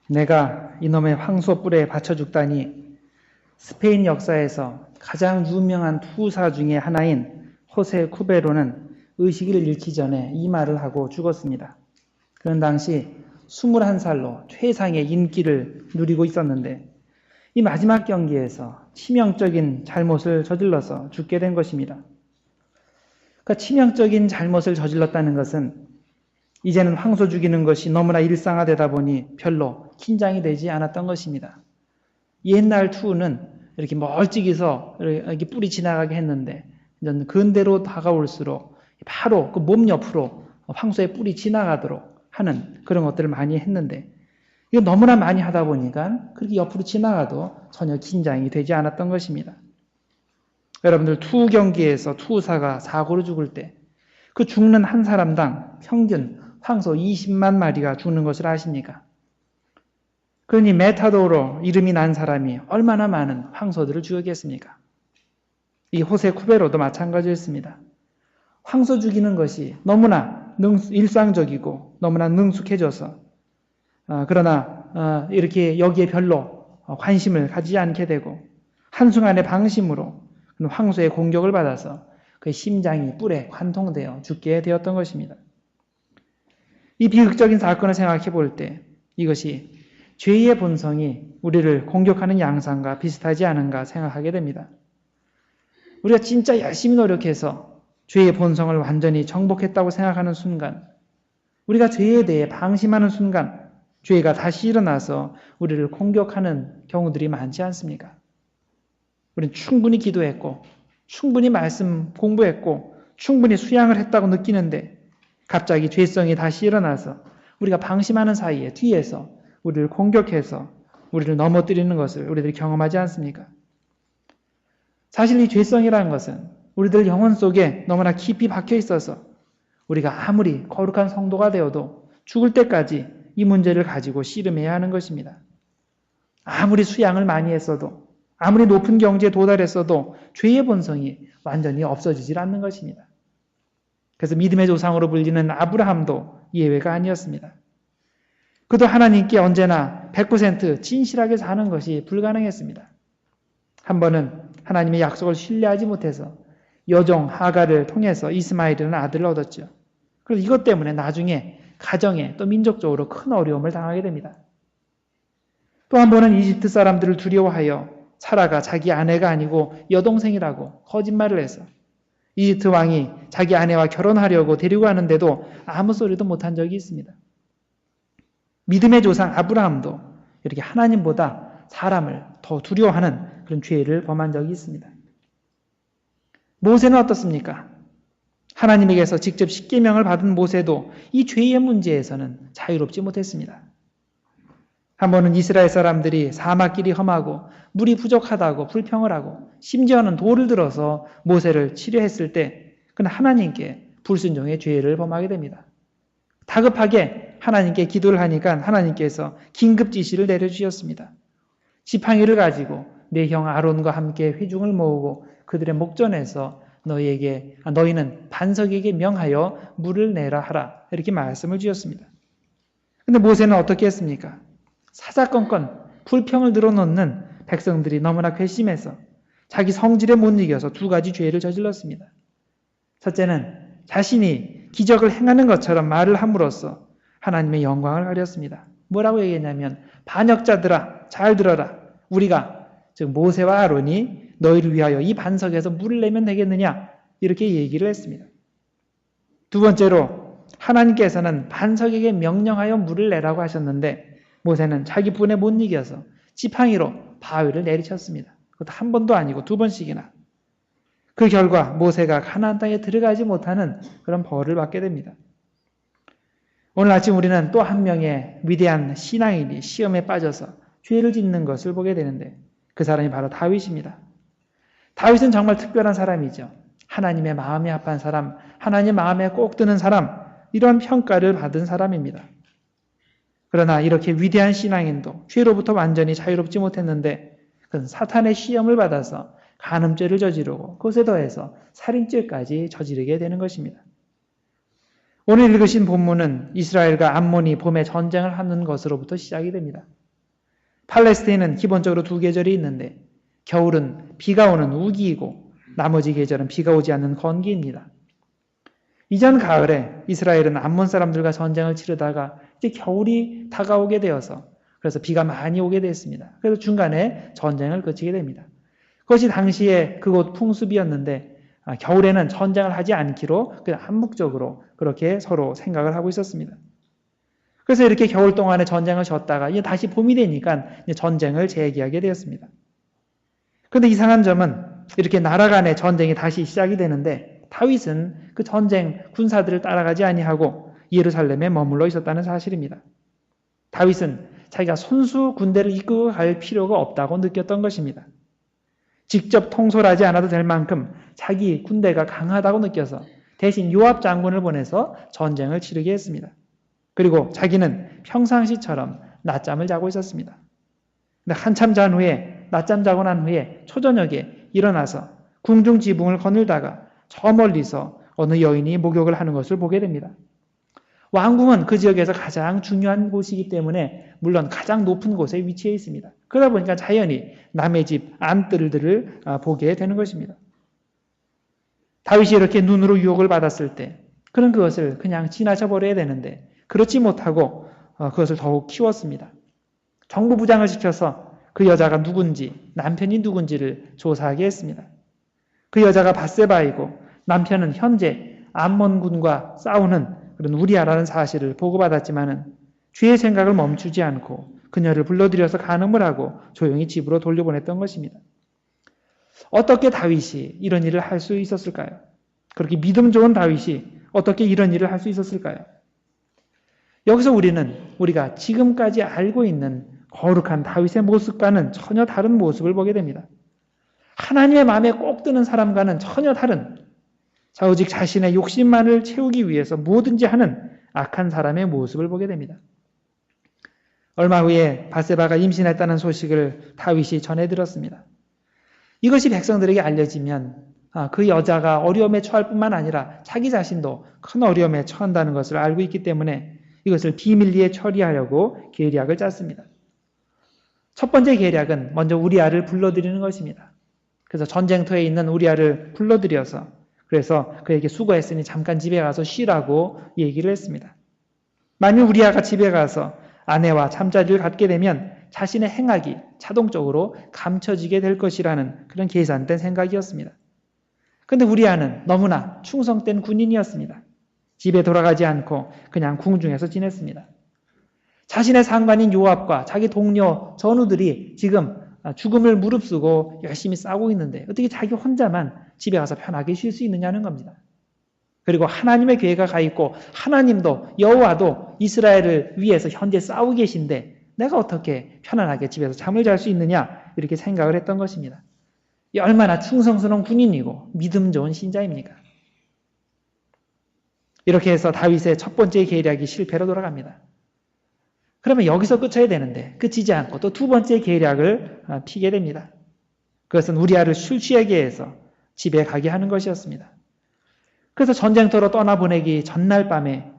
내가 이놈의 황소 뿔에 받쳐 죽다니 스페인 역사에서 가장 유명한 투사 중에 하나인 호세 쿠베로는 의식을 잃기 전에 이 말을 하고 죽었습니다. 그는 당시 21살로 최상의 인기를 누리고 있었는데 이 마지막 경기에서 치명적인 잘못을 저질러서 죽게 된 것입니다. 그러니까 치명적인 잘못을 저질렀다는 것은 이제는 황소 죽이는 것이 너무나 일상화되다 보니 별로 긴장이 되지 않았던 것입니다. 옛날 투는 이렇게 멀찍이서 이렇게 뿔이 지나가게 했는데 근대로 다가올수록 바로 그 몸 옆으로 황소의 뿔이 지나가도록 하는 그런 것들을 많이 했는데 이거 너무나 많이 하다 보니까 그렇게 옆으로 지나가도 전혀 긴장이 되지 않았던 것입니다. 여러분들 투 경기에서 투사가 사고로 죽을 때 그 죽는 한 사람당 평균 황소 20만 마리가 죽는 것을 아십니까? 그러니 메타도로 이름이 난 사람이 얼마나 많은 황소들을 죽였겠습니까? 이 호세 쿠베로도 마찬가지였습니다. 황소 죽이는 것이 너무나 일상적이고 너무나 능숙해져서 그러나 이렇게 여기에 별로 관심을 가지지 않게 되고 한순간의 방심으로 황소의 공격을 받아서 그의 심장이 뿔에 관통되어 죽게 되었던 것입니다. 이 비극적인 사건을 생각해 볼 때 이것이 죄의 본성이 우리를 공격하는 양상과 비슷하지 않은가 생각하게 됩니다. 우리가 진짜 열심히 노력해서 죄의 본성을 완전히 정복했다고 생각하는 순간, 우리가 죄에 대해 방심하는 순간 죄가 다시 일어나서 우리를 공격하는 경우들이 많지 않습니까? 우리는 충분히 기도했고 충분히 말씀 공부했고 충분히 수양을 했다고 느끼는데 갑자기 죄성이 다시 일어나서 우리가 방심하는 사이에 뒤에서 우리를 공격해서 우리를 넘어뜨리는 것을 우리들이 경험하지 않습니까? 사실 이 죄성이라는 것은 우리들 영혼 속에 너무나 깊이 박혀 있어서 우리가 아무리 거룩한 성도가 되어도 죽을 때까지 이 문제를 가지고 씨름해야 하는 것입니다. 아무리 수양을 많이 했어도 아무리 높은 경지에 도달했어도 죄의 본성이 완전히 없어지질 않는 것입니다. 그래서 믿음의 조상으로 불리는 아브라함도 예외가 아니었습니다. 그도 하나님께 언제나 100% 진실하게 사는 것이 불가능했습니다. 한 번은 하나님의 약속을 신뢰하지 못해서 여종 하갈을 통해서 이스마엘이라는 아들을 얻었죠. 그래서 이것 때문에 나중에 가정에 또 민족적으로 큰 어려움을 당하게 됩니다. 또 한 번은 이집트 사람들을 두려워하여 사라가 자기 아내가 아니고 여동생이라고 거짓말을 해서 이집트 왕이 자기 아내와 결혼하려고 데리고 가는데도 아무 소리도 못한 적이 있습니다. 믿음의 조상 아브라함도 이렇게 하나님보다 사람을 더 두려워하는 그런 죄를 범한 적이 있습니다. 모세는 어떻습니까? 하나님에게서 직접 십계명을 받은 모세도 이 죄의 문제에서는 자유롭지 못했습니다. 한 번은 이스라엘 사람들이 사막길이 험하고 물이 부족하다고 불평을 하고 심지어는 돌을 들어서 모세를 치료했을 때 그는 하나님께 불순종의 죄를 범하게 됩니다. 다급하게 하나님께 기도를 하니까 하나님께서 긴급 지시를 내려주셨습니다. 지팡이를 가지고 내 형 아론과 함께 회중을 모으고 그들의 목전에서 너희는 반석에게 명하여 물을 내라 하라 이렇게 말씀을 주셨습니다. 그런데 모세는 어떻게 했습니까? 사사건건 불평을 늘어놓는 백성들이 너무나 괘씸해서 자기 성질에 못 이겨서 두 가지 죄를 저질렀습니다. 첫째는 자신이 기적을 행하는 것처럼 말을 함으로써 하나님의 영광을 가렸습니다. 뭐라고 얘기했냐면 반역자들아 잘 들어라. 우리가 즉 모세와 아론이 너희를 위하여 이 반석에서 물을 내면 되겠느냐 이렇게 얘기를 했습니다. 두 번째로 하나님께서는 반석에게 명령하여 물을 내라고 하셨는데 모세는 자기 분에 못 이겨서 지팡이로 바위를 내리쳤습니다. 그것도 한 번도 아니고 두 번씩이나. 그 결과 모세가 가나안 땅에 들어가지 못하는 그런 벌을 받게 됩니다. 오늘 아침 우리는 또 한 명의 위대한 신앙인이 시험에 빠져서 죄를 짓는 것을 보게 되는데 그 사람이 바로 다윗입니다. 다윗은 정말 특별한 사람이죠. 하나님의 마음에 합한 사람, 하나님 마음에 꼭 드는 사람, 이런 평가를 받은 사람입니다. 그러나 이렇게 위대한 신앙인도 죄로부터 완전히 자유롭지 못했는데 그는 사탄의 시험을 받아서 간음죄를 저지르고 그것에 더해서 살인죄까지 저지르게 되는 것입니다. 오늘 읽으신 본문은 이스라엘과 암몬이 봄에 전쟁을 하는 것으로부터 시작이 됩니다. 팔레스타인은 기본적으로 두 계절이 있는데 겨울은 비가 오는 우기이고 나머지 계절은 비가 오지 않는 건기입니다. 이전 가을에 이스라엘은 암몬 사람들과 전쟁을 치르다가 이제 겨울이 다가오게 되어서 그래서 비가 많이 오게 됐습니다. 그래서 중간에 전쟁을 거치게 됩니다. 그것이 당시에 그곳 풍습이었는데 겨울에는 전쟁을 하지 않기로 그냥 암묵적으로 그렇게 서로 생각을 하고 있었습니다. 그래서 이렇게 겨울 동안에 전쟁을 졌다가 이제 다시 봄이 되니까 이제 전쟁을 재개하게 되었습니다. 그런데 이상한 점은 이렇게 나라 간의 전쟁이 다시 시작이 되는데 다윗은 그 전쟁 군사들을 따라가지 아니하고 예루살렘에 머물러 있었다는 사실입니다. 다윗은 자기가 손수 군대를 이끌고 갈 필요가 없다고 느꼈던 것입니다. 직접 통솔하지 않아도 될 만큼 자기 군대가 강하다고 느껴서 대신 요압 장군을 보내서 전쟁을 치르게 했습니다. 그리고 자기는 평상시처럼 낮잠을 자고 있었습니다. 근데 한참 잔 후에 낮잠 자고 난 후에 초저녁에 일어나서 궁중 지붕을 거닐다가 저 멀리서 어느 여인이 목욕을 하는 것을 보게 됩니다. 왕궁은 그 지역에서 가장 중요한 곳이기 때문에 물론 가장 높은 곳에 위치해 있습니다. 그러다 보니까 자연히 남의 집 안뜰들을 보게 되는 것입니다. 다윗이 이렇게 눈으로 유혹을 받았을 때 그는 그것을 그냥 지나쳐 버려야 되는데 그렇지 못하고 그것을 더욱 키웠습니다. 정보부장을 시켜서 그 여자가 누군지 남편이 누군지를 조사하게 했습니다. 그 여자가 밧세바이고 남편은 현재 암몬군과 싸우는 그런 우리아라는 사실을 보고받았지만은 죄의 생각을 멈추지 않고 그녀를 불러들여서 간음을 하고 조용히 집으로 돌려보냈던 것입니다. 어떻게 다윗이 이런 일을 할 수 있었을까요? 그렇게 믿음 좋은 다윗이 어떻게 이런 일을 할 수 있었을까요? 여기서 우리가 지금까지 알고 있는 거룩한 다윗의 모습과는 전혀 다른 모습을 보게 됩니다. 하나님의 마음에 꼭 드는 사람과는 전혀 다른 오직 자신의 욕심만을 채우기 위해서 뭐든지 하는 악한 사람의 모습을 보게 됩니다. 얼마 후에 밧세바가 임신했다는 소식을 다윗이 전해 들었습니다. 이것이 백성들에게 알려지면 그 여자가 어려움에 처할 뿐만 아니라 자기 자신도 큰 어려움에 처한다는 것을 알고 있기 때문에 이것을 비밀리에 처리하려고 계략을 짰습니다. 첫 번째 계략은 먼저 우리아를 불러들이는 것입니다. 그래서 전쟁터에 있는 우리아를 불러들여서 그래서 그에게 수고했으니 잠깐 집에 가서 쉬라고 얘기를 했습니다. 만일 우리아가 집에 가서 아내와 잠자리를 갖게 되면 자신의 행악이 자동적으로 감춰지게 될 것이라는 그런 계산된 생각이었습니다. 그런데 우리아는 너무나 충성된 군인이었습니다. 집에 돌아가지 않고 그냥 궁중에서 지냈습니다. 자신의 상관인 요압과 자기 동료 전우들이 지금 죽음을 무릅쓰고 열심히 싸우고 있는데 어떻게 자기 혼자만 집에 가서 편하게 쉴 수 있느냐는 겁니다. 그리고 하나님의 계획가 가 있고 하나님도 여호와도 이스라엘을 위해서 현재 싸우고 계신데 내가 어떻게 편안하게 집에서 잠을 잘 수 있느냐 이렇게 생각을 했던 것입니다. 얼마나 충성스러운 군인이고 믿음 좋은 신자입니까? 이렇게 해서 다윗의 첫 번째 계략이 실패로 돌아갑니다. 그러면 여기서 끝쳐야 되는데 끝이지 않고 또 두 번째 계략을 피게 됩니다. 그것은 우리아를 술 취하게 해서 집에 가게 하는 것이었습니다. 그래서 전쟁터로 떠나보내기 전날 밤에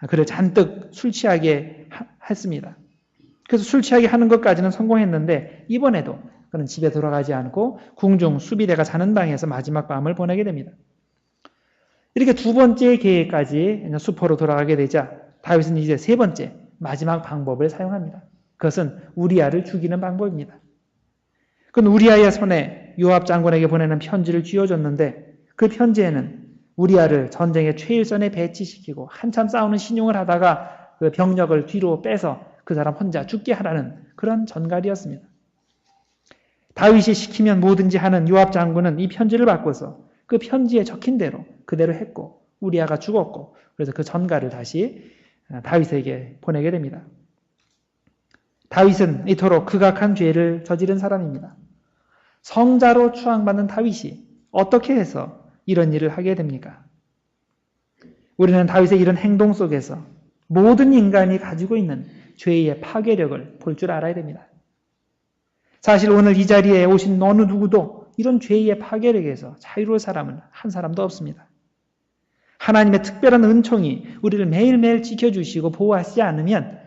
그를 잔뜩 술 취하게 했습니다. 그래서 술 취하게 하는 것까지는 성공했는데 이번에도 그는 집에 돌아가지 않고 궁중 수비대가 자는 방에서 마지막 밤을 보내게 됩니다. 이렇게 두 번째 계획까지 수포로 돌아가게 되자 다윗은 이제 세 번째 마지막 방법을 사용합니다. 그것은 우리아를 죽이는 방법입니다. 그건 우리아의 손에 요압 장군에게 보내는 편지를 쥐어줬는데 그 편지에는 우리아를 전쟁의 최일선에 배치시키고 한참 싸우는 신용을 하다가 그 병력을 뒤로 빼서 그 사람 혼자 죽게 하라는 그런 전갈이었습니다. 다윗이 시키면 뭐든지 하는 요압 장군은 이 편지를 바꿔서 그 편지에 적힌 대로 그대로 했고 우리아가 죽었고 그래서 그 전갈을 다시 다윗에게 보내게 됩니다. 다윗은 이토록 극악한 죄를 저지른 사람입니다. 성자로 추앙받는 다윗이 어떻게 해서 이런 일을 하게 됩니까? 우리는 다윗의 이런 행동 속에서 모든 인간이 가지고 있는 죄의 파괴력을 볼 줄 알아야 됩니다. 사실 오늘 이 자리에 오신 어느 누구도 이런 죄의 파괴력에서 자유로울 사람은 한 사람도 없습니다. 하나님의 특별한 은총이 우리를 매일매일 지켜주시고 보호하시지 않으면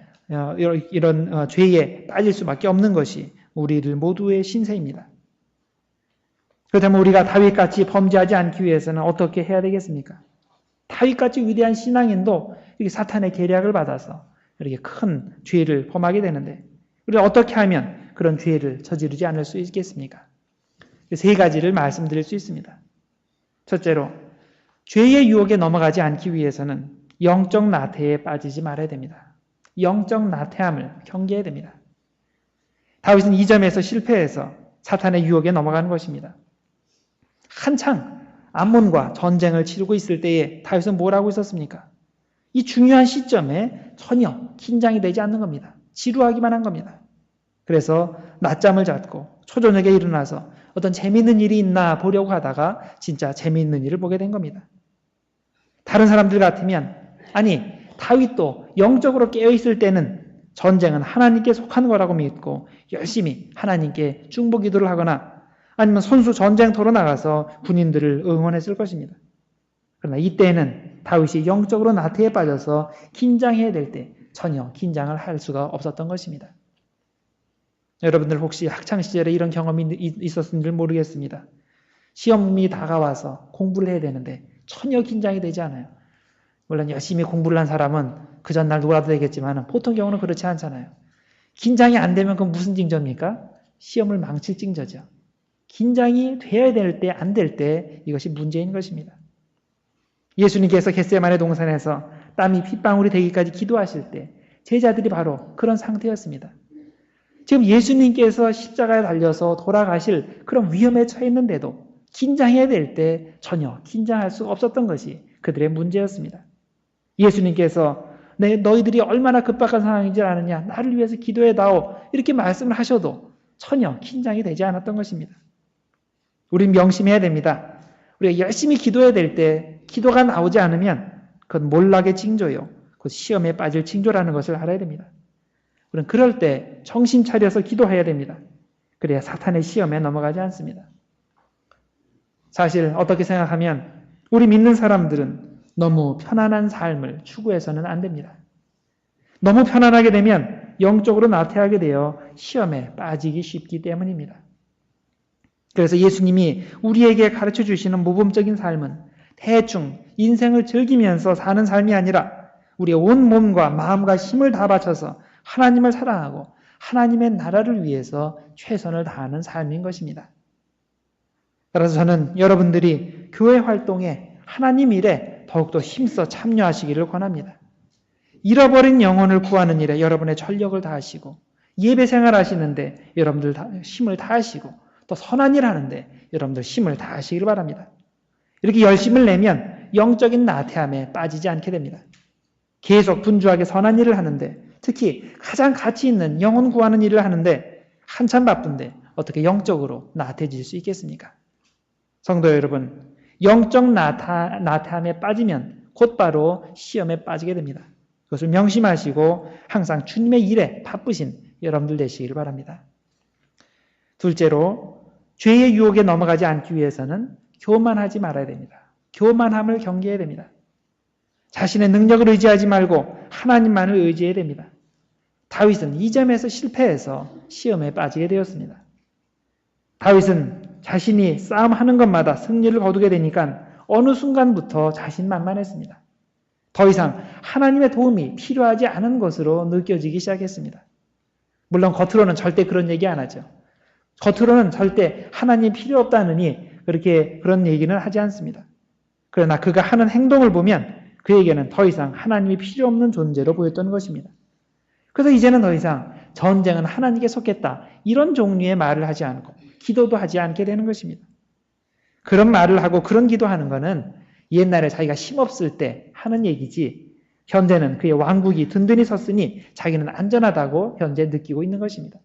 이런 죄에 빠질 수밖에 없는 것이 우리들 모두의 신세입니다. 그렇다면 우리가 다윗같이 범죄하지 않기 위해서는 어떻게 해야 되겠습니까? 다윗같이 위대한 신앙인도 이렇게 사탄의 계략을 받아서 이렇게 큰 죄를 범하게 되는데 우리가 어떻게 하면 그런 죄를 저지르지 않을 수 있겠습니까? 세 가지를 말씀드릴 수 있습니다. 첫째로, 죄의 유혹에 넘어가지 않기 위해서는 영적 나태에 빠지지 말아야 됩니다. 영적 나태함을 경계해야 됩니다. 다윗은 이 점에서 실패해서 사탄의 유혹에 넘어가는 것입니다. 한창 암몬과 전쟁을 치르고 있을 때에 다윗은 뭘 하고 있었습니까? 이 중요한 시점에 전혀 긴장이 되지 않는 겁니다. 지루하기만 한 겁니다. 그래서 낮잠을 잤고 초저녁에 일어나서 어떤 재미있는 일이 있나 보려고 하다가 진짜 재미있는 일을 보게 된 겁니다. 다른 사람들 같으면 아니 다윗도 영적으로 깨어있을 때는 전쟁은 하나님께 속한 거라고 믿고 열심히 하나님께 중보기도를 하거나 아니면 선수 전쟁터로 나가서 군인들을 응원했을 것입니다. 그러나 이때는 다윗이 영적으로 나태에 빠져서 긴장해야 될 때 전혀 긴장을 할 수가 없었던 것입니다. 여러분들 혹시 학창시절에 이런 경험이 있었는지 모르겠습니다. 시험이 다가와서 공부를 해야 되는데 전혀 긴장이 되지 않아요. 물론 열심히 공부를 한 사람은 그 전날 놀아도 되겠지만 보통 경우는 그렇지 않잖아요. 긴장이 안 되면 그건 무슨 징조입니까? 시험을 망칠 징조죠. 긴장이 돼야 될 때, 안 될 때 이것이 문제인 것입니다. 예수님께서 겟세마네 동산에서 땀이 핏방울이 되기까지 기도하실 때 제자들이 바로 그런 상태였습니다. 지금 예수님께서 십자가에 달려서 돌아가실 그런 위험에 처해 있는데도 긴장해야 될 때 전혀 긴장할 수 없었던 것이 그들의 문제였습니다. 예수님께서 너희들이 얼마나 급박한 상황인지 아느냐, 나를 위해서 기도해다오 이렇게 말씀을 하셔도 전혀 긴장이 되지 않았던 것입니다. 우린 명심해야 됩니다. 우리가 열심히 기도해야 될 때 기도가 나오지 않으면 그건 몰락의 징조요. 그 시험에 빠질 징조라는 것을 알아야 됩니다. 우리는 그럴 때 정신 차려서 기도해야 됩니다. 그래야 사탄의 시험에 넘어가지 않습니다. 사실 어떻게 생각하면 우리 믿는 사람들은 너무 편안한 삶을 추구해서는 안 됩니다. 너무 편안하게 되면 영적으로 나태하게 되어 시험에 빠지기 쉽기 때문입니다. 그래서 예수님이 우리에게 가르쳐 주시는 모범적인 삶은 대충 인생을 즐기면서 사는 삶이 아니라 우리의 온 몸과 마음과 힘을 다 바쳐서 하나님을 사랑하고 하나님의 나라를 위해서 최선을 다하는 삶인 것입니다. 따라서 저는 여러분들이 교회 활동에 하나님 일에 더욱더 힘써 참여하시기를 권합니다. 잃어버린 영혼을 구하는 일에 여러분의 전력을 다하시고 예배 생활 하시는데 여러분들 힘을 다하시고 또 선한 일 하는데 여러분들 힘을 다하시기를 바랍니다. 이렇게 열심을 내면 영적인 나태함에 빠지지 않게 됩니다. 계속 분주하게 선한 일을 하는데 특히 가장 가치 있는 영혼 구하는 일을 하는데 한참 바쁜데 어떻게 영적으로 나태해질 수 있겠습니까? 성도 여러분, 영적 나태함에 빠지면 곧바로 시험에 빠지게 됩니다. 그것을 명심하시고 항상 주님의 일에 바쁘신 여러분들 되시기를 바랍니다. 둘째로, 죄의 유혹에 넘어가지 않기 위해서는 교만하지 말아야 됩니다. 교만함을 경계해야 됩니다. 자신의 능력을 의지하지 말고 하나님만을 의지해야 됩니다. 다윗은 이 점에서 실패해서 시험에 빠지게 되었습니다. 다윗은 자신이 싸움하는 것마다 승리를 거두게 되니까 어느 순간부터 자신만만했습니다. 더 이상 하나님의 도움이 필요하지 않은 것으로 느껴지기 시작했습니다. 물론 겉으로는 절대 그런 얘기 안 하죠. 겉으로는 절대 하나님 필요 없다느니 그런 얘기는 하지 않습니다. 그러나 그가 하는 행동을 보면 그에게는 더 이상 하나님이 필요 없는 존재로 보였던 것입니다. 그래서 이제는 더 이상 전쟁은 하나님께 속했다 이런 종류의 말을 하지 않고 기도도 하지 않게 되는 것입니다. 그런 말을 하고 그런 기도하는 것은 옛날에 자기가 힘없을 때 하는 얘기지 현재는 그의 왕국이 든든히 섰으니 자기는 안전하다고 현재 느끼고 있는 것입니다.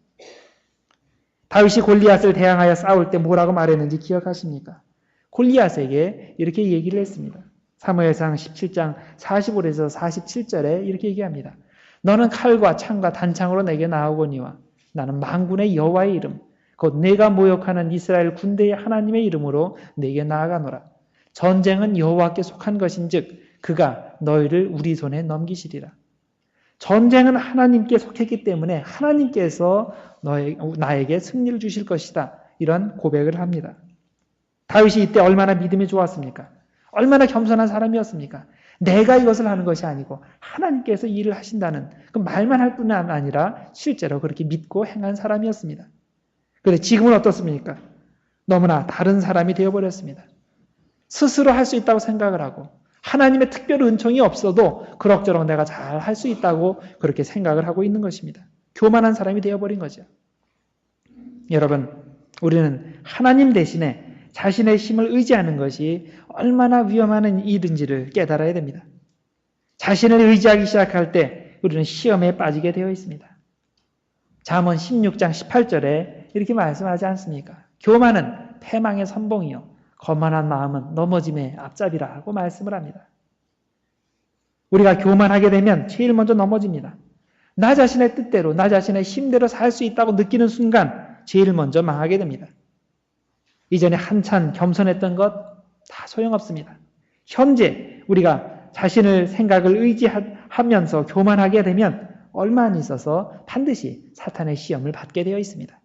다윗이 골리앗을 대항하여 싸울 때 뭐라고 말했는지 기억하십니까? 골리앗에게 이렇게 얘기를 했습니다. 사무엘상 17장 45에서 47절에 이렇게 얘기합니다. 너는 칼과 창과 단창으로 내게 나오거니와 나는 만군의 여호와의 이름 곧 내가 모욕하는 이스라엘 군대의 하나님의 이름으로 내게 나아가노라. 전쟁은 여호와께 속한 것인즉 그가 너희를 우리 손에 넘기시리라. 전쟁은 하나님께 속했기 때문에 하나님께서 나에게 승리를 주실 것이다. 이런 고백을 합니다. 다윗이 이때 얼마나 믿음이 좋았습니까? 얼마나 겸손한 사람이었습니까? 내가 이것을 하는 것이 아니고 하나님께서 일을 하신다는 그 말만 할 뿐 아니라 실제로 그렇게 믿고 행한 사람이었습니다. 그런데 지금은 어떻습니까? 너무나 다른 사람이 되어버렸습니다. 스스로 할 수 있다고 생각을 하고 하나님의 특별 은총이 없어도 그럭저럭 내가 잘 할 수 있다고 그렇게 생각을 하고 있는 것입니다. 교만한 사람이 되어버린 거죠. 여러분, 우리는 하나님 대신에 자신의 힘을 의지하는 것이 얼마나 위험한 일인지를 깨달아야 됩니다. 자신을 의지하기 시작할 때 우리는 시험에 빠지게 되어 있습니다. 잠언 16장 18절에 이렇게 말씀하지 않습니까? 교만은 패망의 선봉이요 거만한 마음은 넘어짐의 앞잡이라고 말씀을 합니다. 우리가 교만하게 되면 제일 먼저 넘어집니다. 나 자신의 뜻대로, 나 자신의 힘대로 살 수 있다고 느끼는 순간 제일 먼저 망하게 됩니다. 이전에 한참 겸손했던 것 다 소용없습니다. 현재 우리가 자신을 생각을 의지하면서 교만하게 되면 얼마 안 있어서 반드시 사탄의 시험을 받게 되어 있습니다.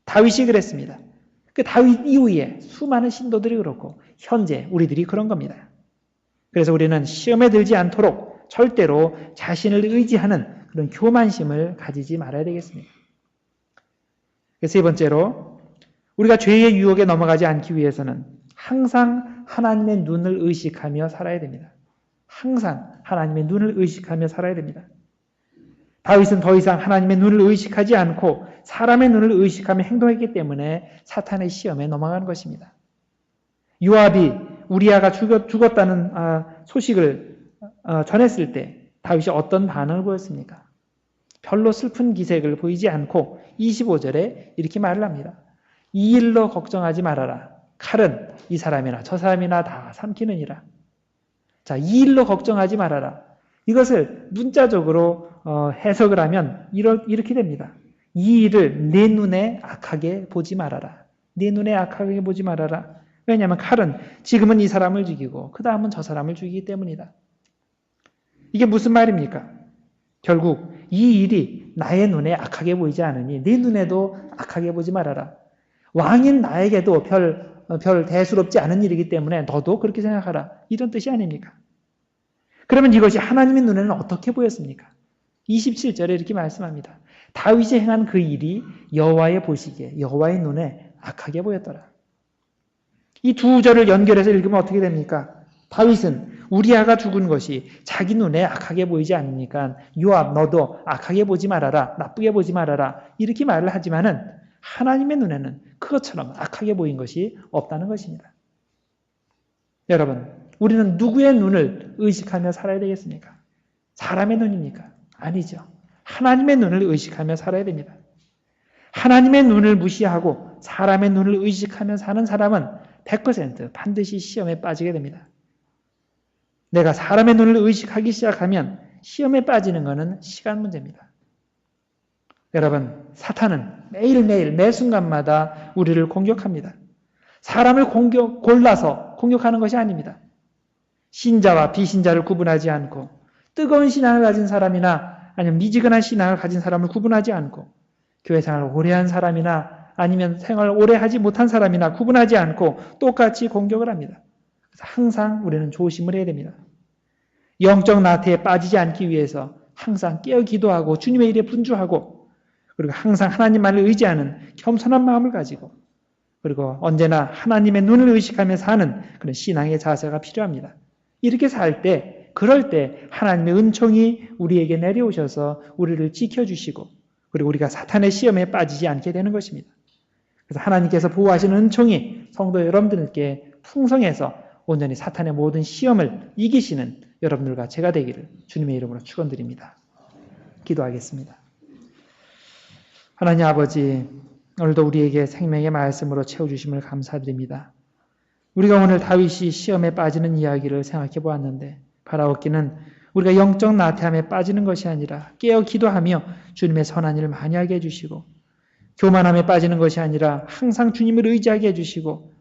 다윗이 그랬습니다. 그 다윗 이후에 수많은 신도들이 그렇고 현재 우리들이 그런 겁니다. 그래서 우리는 시험에 들지 않도록 절대로 자신을 의지하는 그런 교만심을 가지지 말아야 되겠습니다. 세 번째로 우리가 죄의 유혹에 넘어가지 않기 위해서는 항상 하나님의 눈을 의식하며 살아야 됩니다. 항상 하나님의 눈을 의식하며 살아야 됩니다. 다윗은 더 이상 하나님의 눈을 의식하지 않고 사람의 눈을 의식하며 행동했기 때문에 사탄의 시험에 넘어가는 것입니다. 요압이 우리아가 죽었다는 소식을 전했을 때 다윗이 어떤 반응을 보였습니까? 별로 슬픈 기색을 보이지 않고 25절에 이렇게 말을 합니다. 이 일로 걱정하지 말아라. 칼은 이 사람이나 저 사람이나 다 삼키느니라. 자, 이 일로 걱정하지 말아라. 이것을 문자적으로 해석을 하면 이렇게 됩니다. 이 일을 내 눈에 악하게 보지 말아라. 내 눈에 악하게 보지 말아라. 왜냐하면 칼은 지금은 이 사람을 죽이고 그 다음은 저 사람을 죽이기 때문이다. 이게 무슨 말입니까? 결국 이 일이 나의 눈에 악하게 보이지 않으니 내 눈에도 악하게 보지 말아라. 왕인 나에게도 별 대수롭지 않은 일이기 때문에 너도 그렇게 생각하라. 이런 뜻이 아닙니까? 그러면 이것이 하나님의 눈에는 어떻게 보였습니까? 27절에 이렇게 말씀합니다. 다윗이 행한 그 일이 여호와의 보시기에 여호와의 눈에 악하게 보였더라. 이 두 절을 연결해서 읽으면 어떻게 됩니까? 다윗은 우리아가 죽은 것이 자기 눈에 악하게 보이지 않으니까 요압 너도 악하게 보지 말아라. 나쁘게 보지 말아라. 이렇게 말을 하지만은 하나님의 눈에는 그것처럼 악하게 보인 것이 없다는 것입니다. 여러분, 우리는 누구의 눈을 의식하며 살아야 되겠습니까? 사람의 눈입니까? 아니죠. 하나님의 눈을 의식하며 살아야 됩니다. 하나님의 눈을 무시하고 사람의 눈을 의식하며 사는 사람은 100% 반드시 시험에 빠지게 됩니다. 내가 사람의 눈을 의식하기 시작하면 시험에 빠지는 것은 시간 문제입니다. 여러분, 사탄은 매일매일 매 순간마다 우리를 공격합니다. 사람을 골라서 공격하는 것이 아닙니다. 신자와 비신자를 구분하지 않고 뜨거운 신앙을 가진 사람이나 아니면 미지근한 신앙을 가진 사람을 구분하지 않고 교회 생활을 오래 한 사람이나 아니면 생활을 오래 하지 못한 사람이나 구분하지 않고 똑같이 공격을 합니다. 그래서 항상 우리는 조심을 해야 됩니다. 영적 나태에 빠지지 않기 위해서 항상 깨어 기도하고 주님의 일에 분주하고 그리고 항상 하나님만을 의지하는 겸손한 마음을 가지고 그리고 언제나 하나님의 눈을 의식하며 사는 그런 신앙의 자세가 필요합니다. 이렇게 살 때, 그럴 때 하나님의 은총이 우리에게 내려오셔서 우리를 지켜주시고 그리고 우리가 사탄의 시험에 빠지지 않게 되는 것입니다. 그래서 하나님께서 보호하시는 은총이 성도 여러분들께 풍성해서 온전히 사탄의 모든 시험을 이기시는 여러분들과 제가 되기를 주님의 이름으로 축원드립니다. 기도하겠습니다. 하나님 아버지, 오늘도 우리에게 생명의 말씀으로 채워주심을 감사드립니다. 우리가 오늘 다윗이 시험에 빠지는 이야기를 생각해 보았는데 바라옵기는 우리가 영적 나태함에 빠지는 것이 아니라 깨어 기도하며 주님의 선한 일을 많이 하게 해주시고 교만함에 빠지는 것이 아니라 항상 주님을 의지하게 해주시고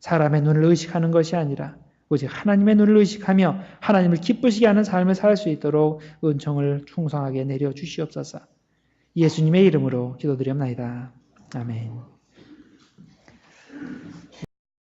사람의 눈을 의식하는 것이 아니라 오직 하나님의 눈을 의식하며 하나님을 기쁘시게 하는 삶을 살 수 있도록 은총을 충성하게 내려 주시옵소서. 예수님의 이름으로 기도드렸나이다. 아멘.